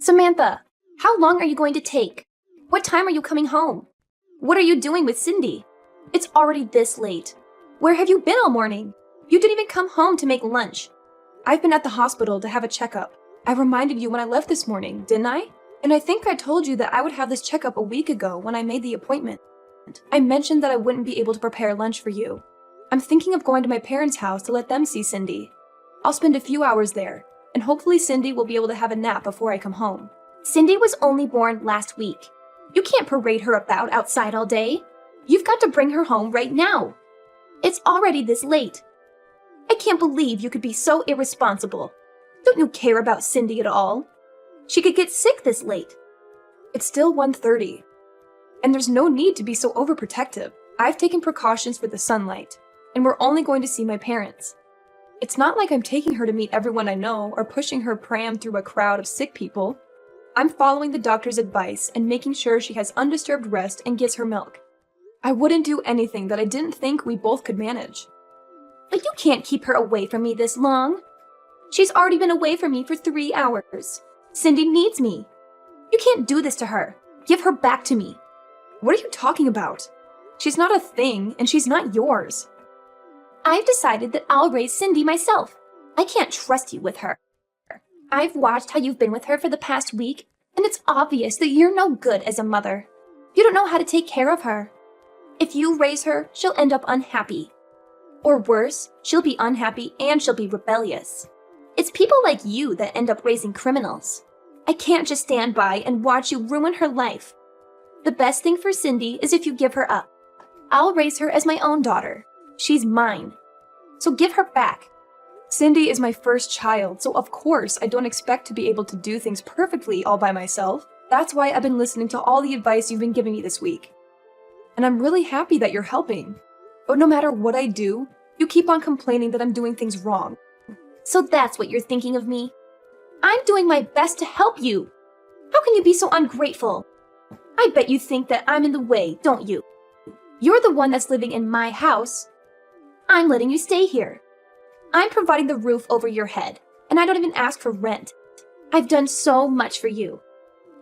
Samantha, how long are you going to take? What time are you coming home? What are you doing with Cindy? It's already this late. Where have you been all morning? You didn't even come home to make lunch. I've been at the hospital to have a checkup. I reminded you when I left this morning, didn't I? And I think I told you that I would have this checkup a week ago when I made the appointment. I mentioned that I wouldn't be able to prepare lunch for you. I'm thinking of going to my parents' house to let them see Cindy. I'll spend a few hours there, and hopefully Cindy will be able to have a nap before I come home. Cindy was only born last week. You can't parade her about outside all day. You've got to bring her home right now. It's already this late. I can't believe you could be so irresponsible. Don't you care about Cindy at all? She could get sick this late. It's still 1:30, and there's no need to be so overprotective. I've taken precautions for the sunlight, and we're only going to see my parents. It's not like I'm taking her to meet everyone I know or pushing her pram through a crowd of sick people. I'm following the doctor's advice and making sure she has undisturbed rest and gets her milk. I wouldn't do anything that I didn't think we both could manage. But you can't keep her away from me this long. She's already been away from me for 3 hours. Cindy needs me. You can't do this to her. Give her back to me. What are you talking about? She's not a thing, and she's not yours. I've decided that I'll raise Cindy myself. I can't trust you with her. I've watched how you've been with her for the past week, and it's obvious that you're no good as a mother. You don't know how to take care of her. If you raise her, she'll end up unhappy. Or worse, she'll be unhappy and she'll be rebellious. It's people like you that end up raising criminals. I can't just stand by and watch you ruin her life. The best thing for Cindy is if you give her up. I'll raise her as my own daughter. She's mine. So give her back. Cindy is my first child, so of course I don't expect to be able to do things perfectly all by myself. That's why I've been listening to all the advice you've been giving me this week. And I'm really happy that you're helping. But no matter what I do, you keep on complaining that I'm doing things wrong. So that's what you're thinking of me? I'm doing my best to help you. How can you be so ungrateful? I bet you think that I'm in the way, don't you? You're the one that's living in my house. I'm letting you stay here. I'm providing the roof over your head, and I don't even ask for rent. I've done so much for you.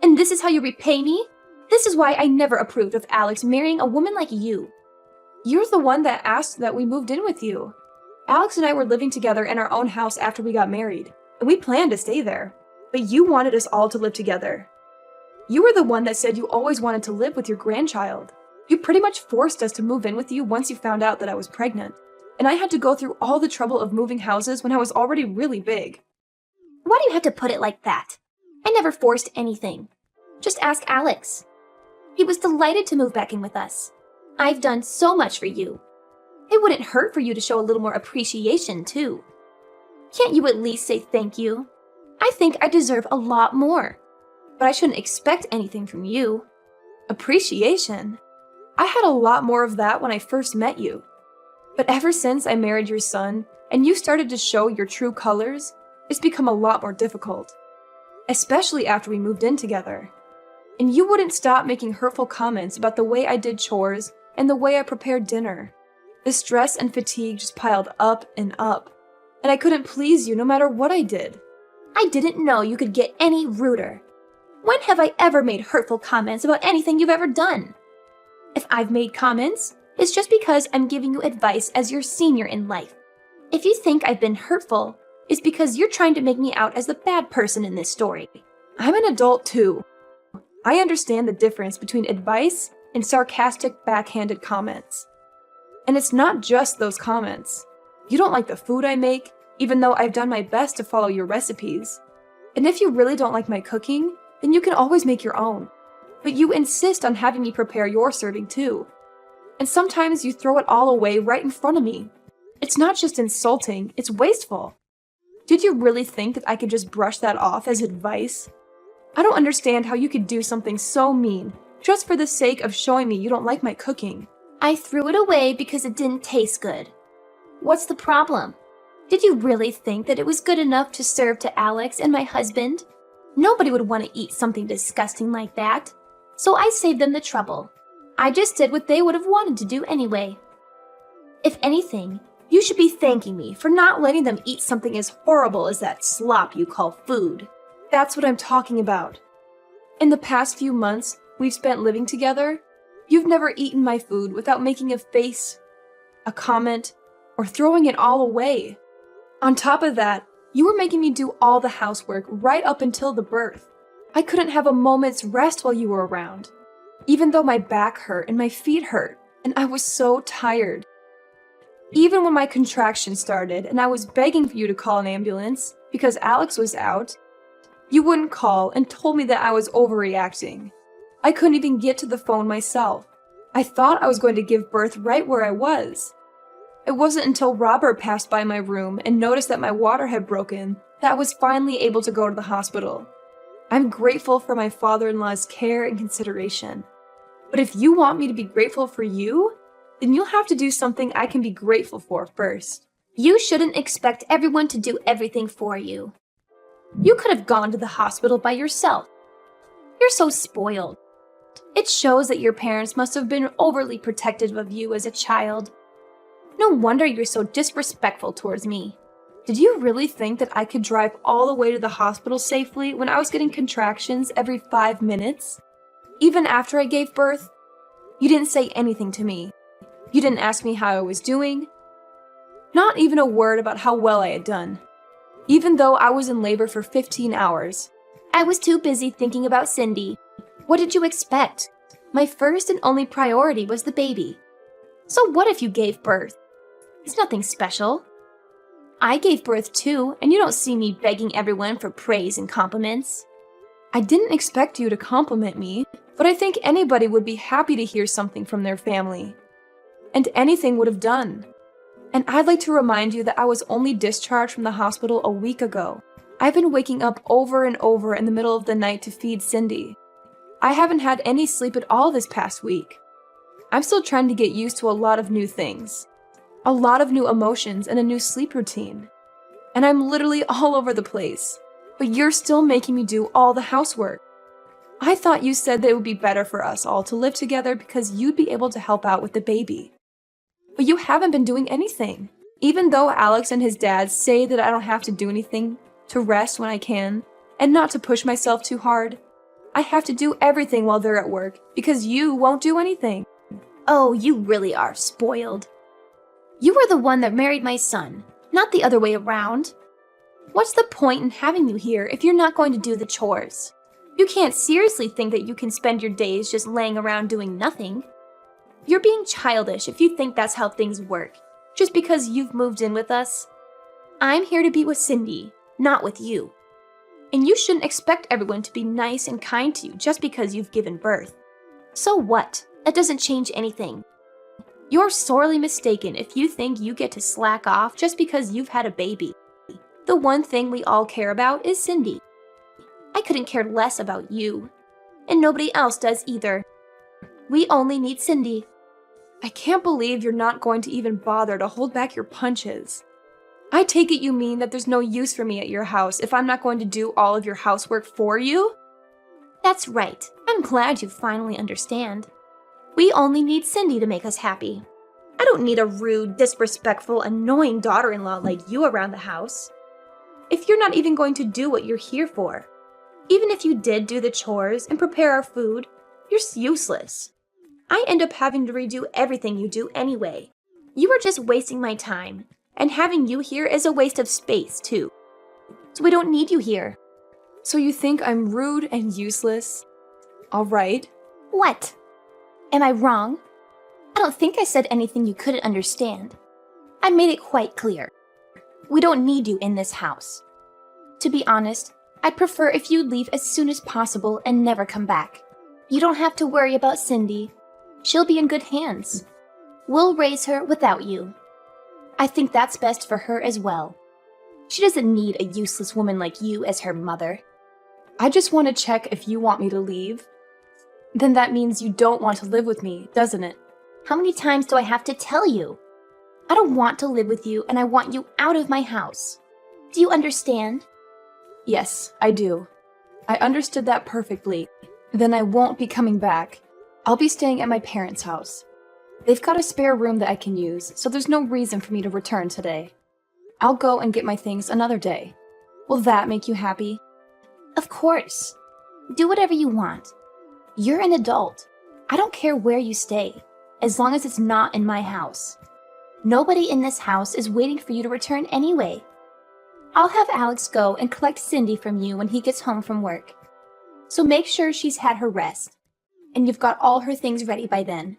And this is how you repay me? This is why I never approved of Alex marrying a woman like you. You're the one that asked that we moved in with you. Alex and I were living together in our own house after we got married, and we planned to stay there. But you wanted us all to live together. You were the one that said you always wanted to live with your grandchild. You pretty much forced us to move in with you once you found out that I was pregnant. And I had to go through all the trouble of moving houses when I was already really big. Why do you have to put it like that? I never forced anything. Just ask Alex. He was delighted to move back in with us. I've done so much for you. It wouldn't hurt for you to show a little more appreciation, too. Can't you at least say thank you? I think I deserve a lot more. But I shouldn't expect anything from you. Appreciation? I had a lot more of that when I first met you. But ever since I married your son, and you started to show your true colors, it's become a lot more difficult. Especially after we moved in together. And you wouldn't stop making hurtful comments about the way I did chores and the way I prepared dinner. The stress and fatigue just piled up, and I couldn't please you no matter what I did. I didn't know you could get any ruder. When have I ever made hurtful comments about anything you've ever done? If I've made comments, it's just because I'm giving you advice as your senior in life. If you think I've been hurtful, it's because you're trying to make me out as the bad person in this story. I'm an adult too. I understand the difference between advice and sarcastic, backhanded comments. And it's not just those comments. You don't like the food I make, even though I've done my best to follow your recipes. And if you really don't like my cooking, then you can always make your own. But you insist on having me prepare your serving too. And sometimes you throw it all away right in front of me. It's not just insulting, it's wasteful. Did you really think that I could just brush that off as advice? I don't understand how you could do something so mean just for the sake of showing me you don't like my cooking. I threw it away because it didn't taste good. What's the problem? Did you really think that it was good enough to serve to Alex and my husband? Nobody would want to eat something disgusting like that. So I saved them the trouble. I just did what they would have wanted to do anyway. If anything, you should be thanking me for not letting them eat something as horrible as that slop you call food. That's what I'm talking about. In the past few months we've spent living together, you've never eaten my food without making a face, a comment, or throwing it all away. On top of that, you were making me do all the housework right up until the birth. I couldn't have a moment's rest while you were around, even though my back hurt and my feet hurt, and I was so tired. Even when my contractions started and I was begging for you to call an ambulance because Alex was out, you wouldn't call and told me that I was overreacting. I couldn't even get to the phone myself. I thought I was going to give birth right where I was. It wasn't until Robert passed by my room and noticed that my water had broken that I was finally able to go to the hospital. I'm grateful for my father-in-law's care and consideration. But if you want me to be grateful for you, then you'll have to do something I can be grateful for first. You shouldn't expect everyone to do everything for you. You could have gone to the hospital by yourself. You're so spoiled. It shows that your parents must have been overly protective of you as a child. No wonder you're so disrespectful towards me. Did you really think that I could drive all the way to the hospital safely when I was getting contractions every 5 minutes? Even after I gave birth? You didn't say anything to me. You didn't ask me how I was doing. Not even a word about how well I had done. Even though I was in labor for 15 hours. I was too busy thinking about Cindy. What did you expect? My first and only priority was the baby. So what if you gave birth? It's nothing special. I gave birth too, and you don't see me begging everyone for praise and compliments. I didn't expect you to compliment me, but I think anybody would be happy to hear something from their family. And anything would have done. And I'd like to remind you that I was only discharged from the hospital a week ago. I've been waking up over and over in the middle of the night to feed Cindy. I haven't had any sleep at all this past week. I'm still trying to get used to a lot of new things. A lot of new emotions and a new sleep routine. And I'm literally all over the place. But you're still making me do all the housework. I thought you said that it would be better for us all to live together because you'd be able to help out with the baby. But you haven't been doing anything. Even though Alex and his dad say that I don't have to do anything, to rest when I can, and not to push myself too hard, I have to do everything while they're at work because you won't do anything. Oh, you really are spoiled. You were the one that married my son, not the other way around. What's the point in having you here if you're not going to do the chores? You can't seriously think that you can spend your days just laying around doing nothing. You're being childish if you think that's how things work, just because you've moved in with us. I'm here to be with Cindy, not with you. And you shouldn't expect everyone to be nice and kind to you just because you've given birth. So what? That doesn't change anything. You're sorely mistaken if you think you get to slack off just because you've had a baby. The one thing we all care about is Cindy. I couldn't care less about you. And nobody else does either. We only need Cindy. I can't believe you're not going to even bother to hold back your punches. I take it you mean that there's no use for me at your house if I'm not going to do all of your housework for you? That's right. I'm glad you finally understand. We only need Cindy to make us happy. I don't need a rude, disrespectful, annoying daughter-in-law like you around the house. If you're not even going to do what you're here for, even if you did do the chores and prepare our food, you're useless. I end up having to redo everything you do anyway. You are just wasting my time, and having you here is a waste of space, too. So we don't need you here. So you think I'm rude and useless? All right. What? Am I wrong? I don't think I said anything you couldn't understand. I made it quite clear. We don't need you in this house. To be honest, I'd prefer if you'd leave as soon as possible and never come back. You don't have to worry about Cindy. She'll be in good hands. We'll raise her without you. I think that's best for her as well. She doesn't need a useless woman like you as her mother. I just want to check if you want me to leave. Then that means you don't want to live with me, doesn't it? How many times do I have to tell you? I don't want to live with you, and I want you out of my house. Do you understand? Yes, I do. I understood that perfectly. Then I won't be coming back. I'll be staying at my parents' house. They've got a spare room that I can use, so there's no reason for me to return today. I'll go and get my things another day. Will that make you happy? Of course. Do whatever you want. You're an adult. I don't care where you stay, as long as it's not in my house. Nobody in this house is waiting for you to return anyway. I'll have Alex go and collect Cindy from you when he gets home from work. So make sure she's had her rest, and you've got all her things ready by then.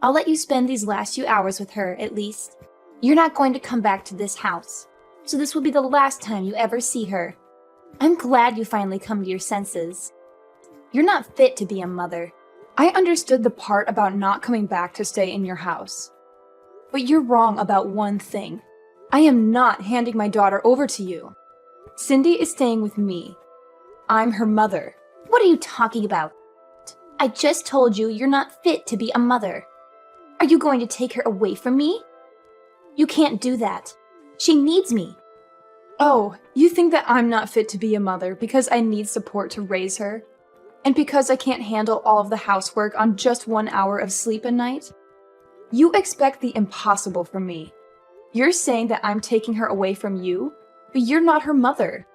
I'll let you spend these last few hours with her, at least. You're not going to come back to this house, so this will be the last time you ever see her. I'm glad you finally come to your senses. You're not fit to be a mother. I understood the part about not coming back to stay in your house. But you're wrong about one thing. I am not handing my daughter over to you. Cindy is staying with me. I'm her mother. What are you talking about? I just told you you're not fit to be a mother. Are you going to take her away from me? You can't do that. She needs me. Oh, you think that I'm not fit to be a mother because I need support to raise her? And because I can't handle all of the housework on just 1 hour of sleep a night? You expect the impossible from me. You're saying that I'm taking her away from you, but you're not her mother.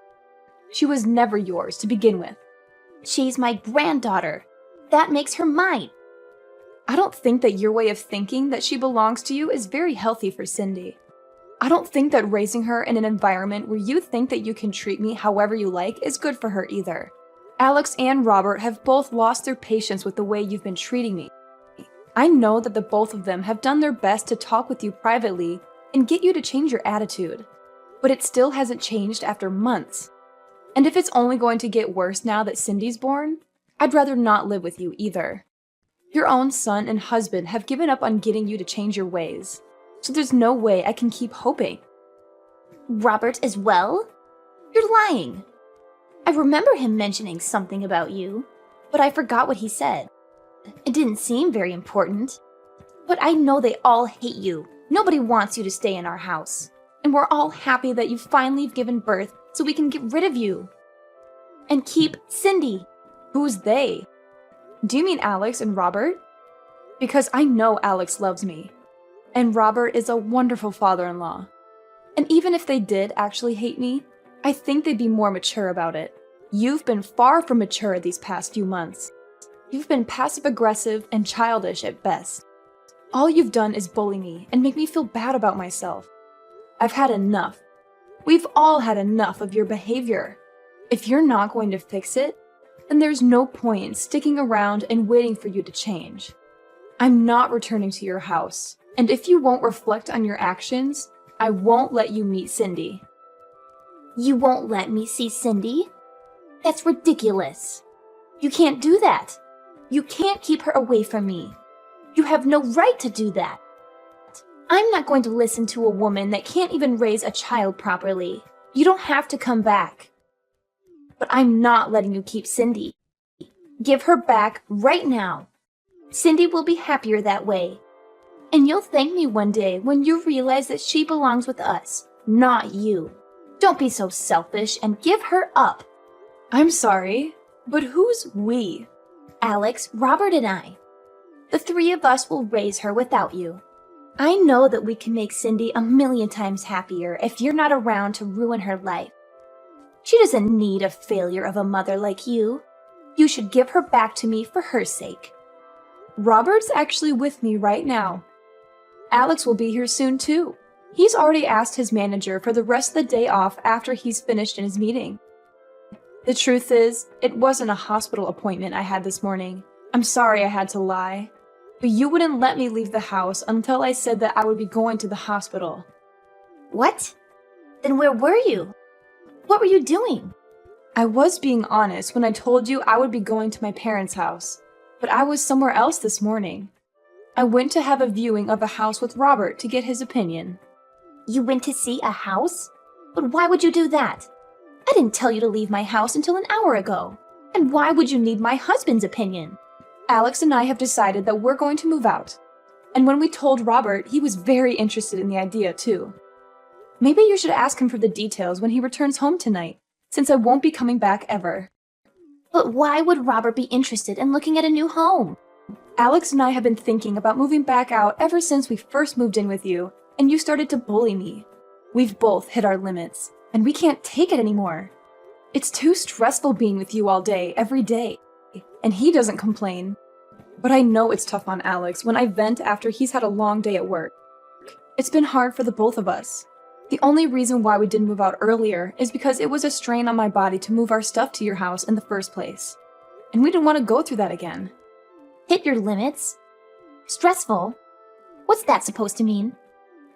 She was never yours to begin with. She's my granddaughter. That makes her mine. I don't think that your way of thinking that she belongs to you is very healthy for Cindy. I don't think that raising her in an environment where you think that you can treat me however you like is good for her either. Alex and Robert have both lost their patience with the way you've been treating me. I know that the both of them have done their best to talk with you privately and get you to change your attitude, but it still hasn't changed after months. And if it's only going to get worse now that Cindy's born, I'd rather not live with you either. Your own son and husband have given up on getting you to change your ways, so there's no way I can keep hoping. Robert as well? You're lying. I remember him mentioning something about you, but I forgot what he said. It didn't seem very important. But I know they all hate you. Nobody wants you to stay in our house. And we're all happy that you finally have given birth so we can get rid of you. And keep Cindy. Who's they? Do you mean Alex and Robert? Because I know Alex loves me. And Robert is a wonderful father-in-law. And even if they did actually hate me, I think they'd be more mature about it. You've been far from mature these past few months. You've been passive-aggressive and childish at best. All you've done is bully me and make me feel bad about myself. I've had enough. We've all had enough of your behavior. If you're not going to fix it, then there's no point in sticking around and waiting for you to change. I'm not returning to your house, and if you won't reflect on your actions, I won't let you meet Cindy. You won't let me see Cindy? That's ridiculous. You can't do that. You can't keep her away from me. You have no right to do that. I'm not going to listen to a woman that can't even raise a child properly. You don't have to come back. But I'm not letting you keep Cindy. Give her back right now. Cindy will be happier that way. And you'll thank me one day when you realize that she belongs with us, not you. Don't be so selfish and give her up. I'm sorry, but who's we? Alex, Robert, and I. The three of us will raise her without you. I know that we can make Cindy a million times happier if you're not around to ruin her life. She doesn't need a failure of a mother like you. You should give her back to me for her sake. Robert's actually with me right now. Alex will be here soon too. He's already asked his manager for the rest of the day off after he's finished in his meeting. The truth is, it wasn't a hospital appointment I had this morning. I'm sorry I had to lie. But you wouldn't let me leave the house until I said that I would be going to the hospital. What? Then where were you? What were you doing? I was being honest when I told you I would be going to my parents' house, but I was somewhere else this morning. I went to have a viewing of a house with Robert to get his opinion. You went to see a house? But why would you do that? I didn't tell you to leave my house until an hour ago. And why would you need my husband's opinion? Alex and I have decided that we're going to move out. And when we told Robert, he was very interested in the idea too. Maybe you should ask him for the details when he returns home tonight, since I won't be coming back ever. But why would Robert be interested in looking at a new home? Alex and I have been thinking about moving back out ever since we first moved in with you, and you started to bully me. We've both hit our limits, and we can't take it anymore. It's too stressful being with you all day, every day. And he doesn't complain. But I know it's tough on Alex when I vent after he's had a long day at work. It's been hard for the both of us. The only reason why we didn't move out earlier is because it was a strain on my body to move our stuff to your house in the first place. And we didn't want to go through that again. Hit your limits? Stressful? What's that supposed to mean?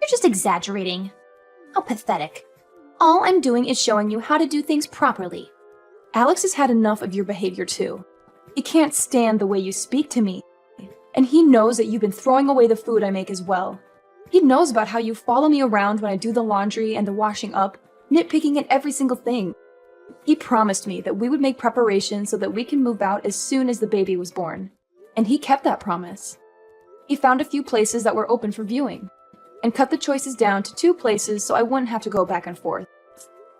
You're just exaggerating. How pathetic. All I'm doing is showing you how to do things properly. Alex has had enough of your behavior too. He can't stand the way you speak to me. And he knows that you've been throwing away the food I make as well. He knows about how you follow me around when I do the laundry and the washing up, nitpicking at every single thing. He promised me that we would make preparations so that we can move out as soon as the baby was born. And he kept that promise. He found a few places that were open for viewing, and cut the choices down to 2 places so I wouldn't have to go back and forth.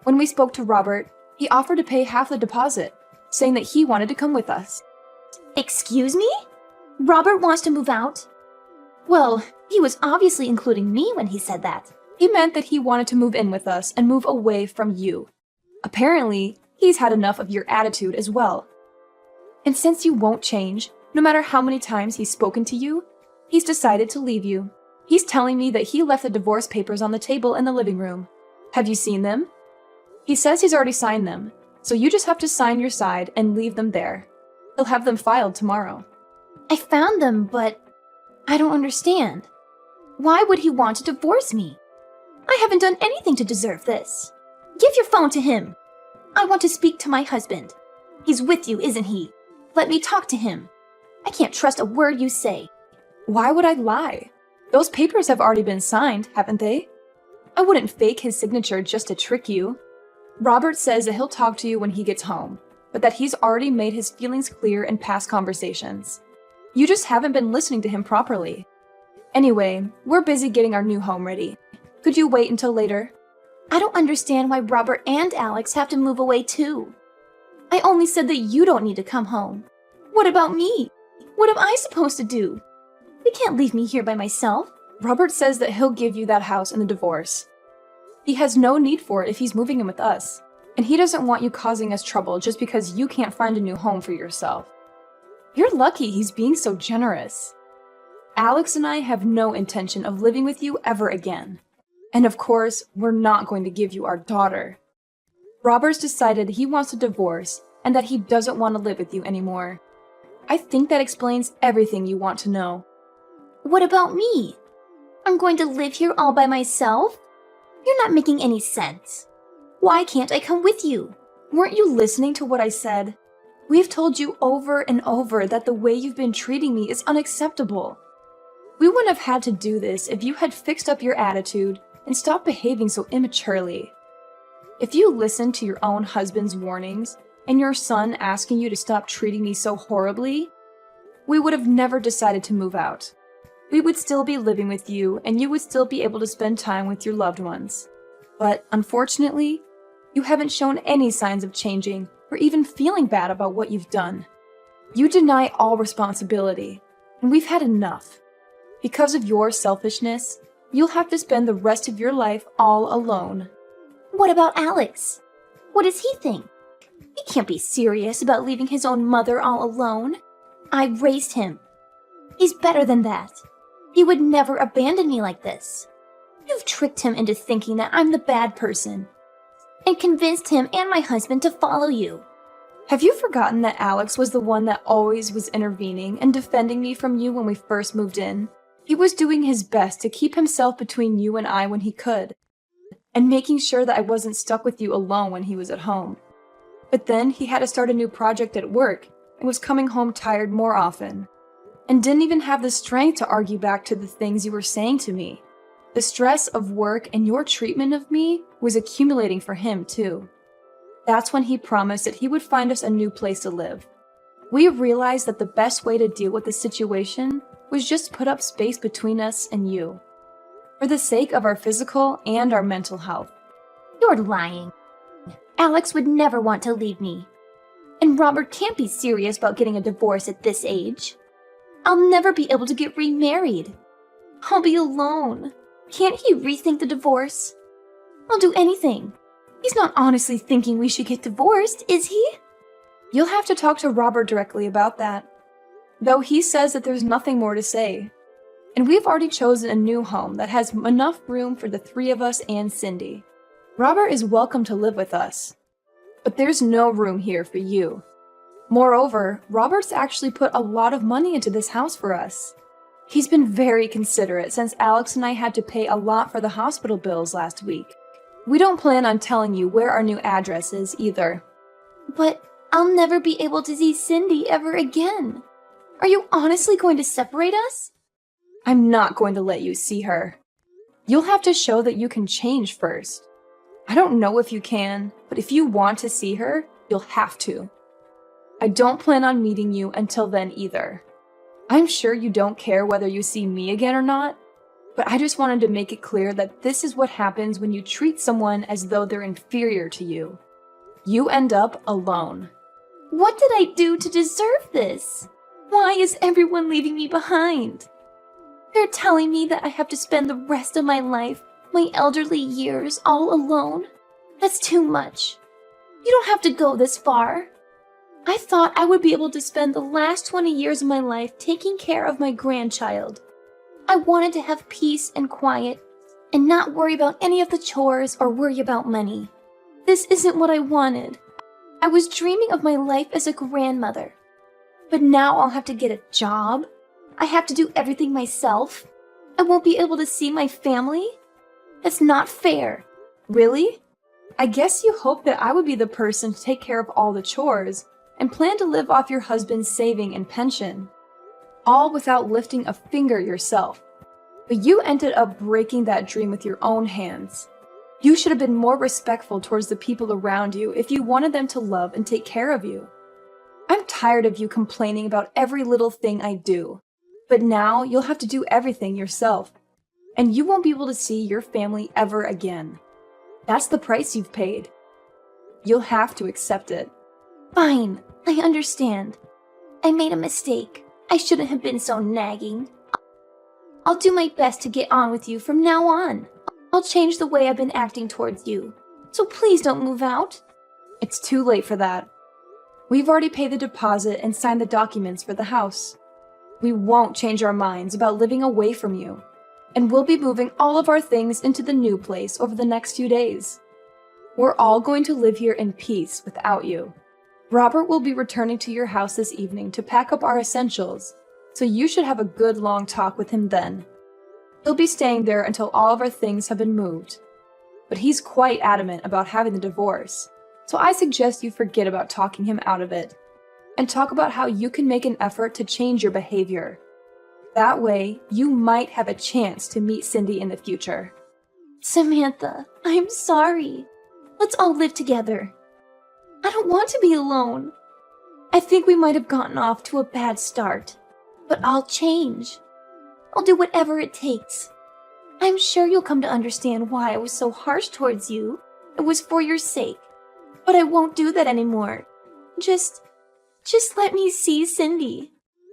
When we spoke to Robert, he offered to pay half the deposit, saying that he wanted to come with us. Excuse me? Robert wants to move out? Well, he was obviously including me when he said that. He meant that he wanted to move in with us and move away from you. Apparently, he's had enough of your attitude as well. And since you won't change, no matter how many times he's spoken to you, he's decided to leave you. He's telling me that he left the divorce papers on the table in the living room. Have you seen them? He says he's already signed them, so you just have to sign your side and leave them there. He'll have them filed tomorrow. I found them, but I don't understand. Why would he want to divorce me? I haven't done anything to deserve this. Give your phone to him. I want to speak to my husband. He's with you, isn't he? Let me talk to him. I can't trust a word you say. Why would I lie? Those papers have already been signed, haven't they? I wouldn't fake his signature just to trick you. Robert says that he'll talk to you when he gets home, but that he's already made his feelings clear in past conversations. You just haven't been listening to him properly. Anyway, we're busy getting our new home ready. Could you wait until later? I don't understand why Robert and Alex have to move away too. I only said that you don't need to come home. What about me? What am I supposed to do? You can't leave me here by myself. Robert says that he'll give you that house in the divorce. He has no need for it if he's moving in with us, and he doesn't want you causing us trouble just because you can't find a new home for yourself. You're lucky he's being so generous. Alex and I have no intention of living with you ever again. And of course, we're not going to give you our daughter. Robert's decided he wants a divorce and that he doesn't want to live with you anymore. I think that explains everything you want to know. What about me? I'm going to live here all by myself? You're not making any sense. Why can't I come with you? Weren't you listening to what I said? We've told you over and over that the way you've been treating me is unacceptable. We wouldn't have had to do this if you had fixed up your attitude and stopped behaving so immaturely. If you listened to your own husband's warnings and your son asking you to stop treating me so horribly, we would have never decided to move out. We would still be living with you and you would still be able to spend time with your loved ones. But unfortunately, you haven't shown any signs of changing or even feeling bad about what you've done. You deny all responsibility, and we've had enough. Because of your selfishness, you'll have to spend the rest of your life all alone. What about Alex? What does he think? He can't be serious about leaving his own mother all alone. I raised him. He's better than that. He would never abandon me like this. You've tricked him into thinking that I'm the bad person, and convinced him and my husband to follow you. Have you forgotten that Alex was the one that always was intervening and defending me from you when we first moved in? He was doing his best to keep himself between you and I when he could, and making sure that I wasn't stuck with you alone when he was at home. But then he had to start a new project at work and was coming home tired more often, and didn't even have the strength to argue back to the things you were saying to me. The stress of work and your treatment of me was accumulating for him too. That's when he promised that he would find us a new place to live. We realized that the best way to deal with the situation was just put up space between us and you, for the sake of our physical and our mental health. You're lying. Alex would never want to leave me. And Robert can't be serious about getting a divorce at this age. I'll never be able to get remarried. I'll be alone. Can't he rethink the divorce? I'll do anything. He's not honestly thinking we should get divorced, is he? You'll have to talk to Robert directly about that. Though he says that there's nothing more to say. And we've already chosen a new home that has enough room for the three of us and Cindy. Robert is welcome to live with us. But there's no room here for you. Moreover, Robert's actually put a lot of money into this house for us. He's been very considerate since Alex and I had to pay a lot for the hospital bills last week. We don't plan on telling you where our new address is either. But I'll never be able to see Cindy ever again. Are you honestly going to separate us? I'm not going to let you see her. You'll have to show that you can change first. I don't know if you can, but if you want to see her, you'll have to. I don't plan on meeting you until then either. I'm sure you don't care whether you see me again or not, but I just wanted to make it clear that this is what happens when you treat someone as though they're inferior to you. You end up alone. What did I do to deserve this? Why is everyone leaving me behind? They're telling me that I have to spend the rest of my life, my elderly years, all alone. That's too much. You don't have to go this far. I thought I would be able to spend the last 20 years of my life taking care of my grandchild. I wanted to have peace and quiet and not worry about any of the chores or worry about money. This isn't what I wanted. I was dreaming of my life as a grandmother. But now I'll have to get a job. I have to do everything myself. I won't be able to see my family. That's not fair. Really? I guess you hoped that I would be the person to take care of all the chores and plan to live off your husband's saving and pension, all without lifting a finger yourself. But you ended up breaking that dream with your own hands. You should have been more respectful towards the people around you if you wanted them to love and take care of you. I'm tired of you complaining about every little thing I do, but now you'll have to do everything yourself, and you won't be able to see your family ever again. That's the price you've paid. You'll have to accept it. Fine, I understand. I made a mistake. I shouldn't have been so nagging. I'll do my best to get on with you from now on. I'll change the way I've been acting towards you. So please don't move out. It's too late for that. We've already paid the deposit and signed the documents for the house. We won't change our minds about living away from you, and we'll be moving all of our things into the new place over the next few days. We're all going to live here in peace without you. Robert will be returning to your house this evening to pack up our essentials, so you should have a good long talk with him then. He'll be staying there until all of our things have been moved. But he's quite adamant about having the divorce, so I suggest you forget about talking him out of it, and talk about how you can make an effort to change your behavior. That way, you might have a chance to meet Cindy in the future. Samantha, I'm sorry. Let's all live together. I don't want to be alone. I think we might have gotten off to a bad start, but I'll change. I'll do whatever it takes. I'm sure you'll come to understand why I was so harsh towards you. It was for your sake. But I won't do that anymore. Just let me see Cindy.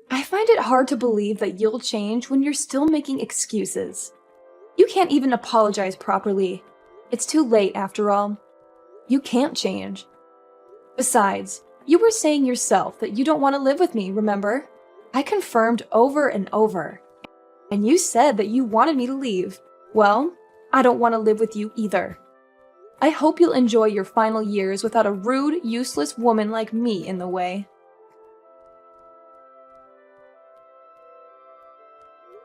I find it hard to believe that you'll change when you're still making excuses. You can't even apologize properly. It's too late after all. You can't change. Besides, you were saying yourself that you don't want to live with me, remember? I confirmed over and over. And you said that you wanted me to leave. Well, I don't want to live with you either. I hope you'll enjoy your final years without a rude, useless woman like me in the way.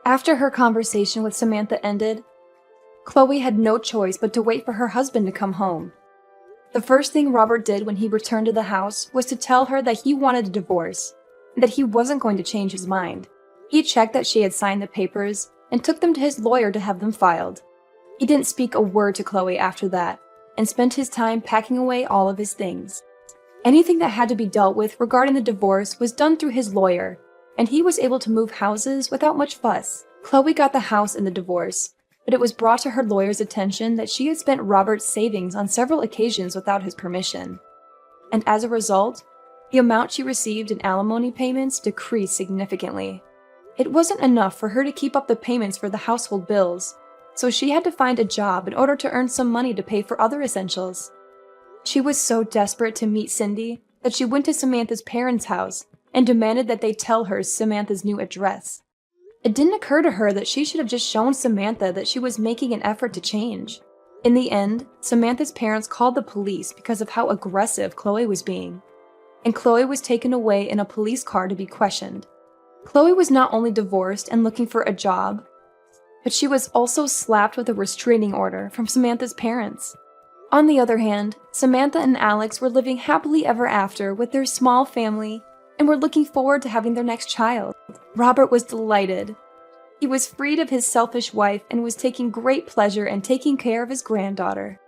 After her conversation with Samantha ended, Chloe had no choice but to wait for her husband to come home. The first thing Robert did when he returned to the house was to tell her that he wanted a divorce, and that he wasn't going to change his mind. He checked that she had signed the papers and took them to his lawyer to have them filed. He didn't speak a word to Chloe after that, and spent his time packing away all of his things. Anything that had to be dealt with regarding the divorce was done through his lawyer, and he was able to move houses without much fuss. Chloe got the house in the divorce, but it was brought to her lawyer's attention that she had spent Robert's savings on several occasions without his permission. And as a result, the amount she received in alimony payments decreased significantly. It wasn't enough for her to keep up the payments for the household bills, so she had to find a job in order to earn some money to pay for other essentials. She was so desperate to meet Cindy that she went to Samantha's parents' house and demanded that they tell her Samantha's new address. It didn't occur to her that she should have just shown Samantha that she was making an effort to change. In the end, Samantha's parents called the police because of how aggressive Chloe was being, and Chloe was taken away in a police car to be questioned. Chloe was not only divorced and looking for a job, but she was also slapped with a restraining order from Samantha's parents. On the other hand, Samantha and Alex were living happily ever after with their small family and were looking forward to having their next child. Robert was delighted. He was freed of his selfish wife and was taking great pleasure in taking care of his granddaughter.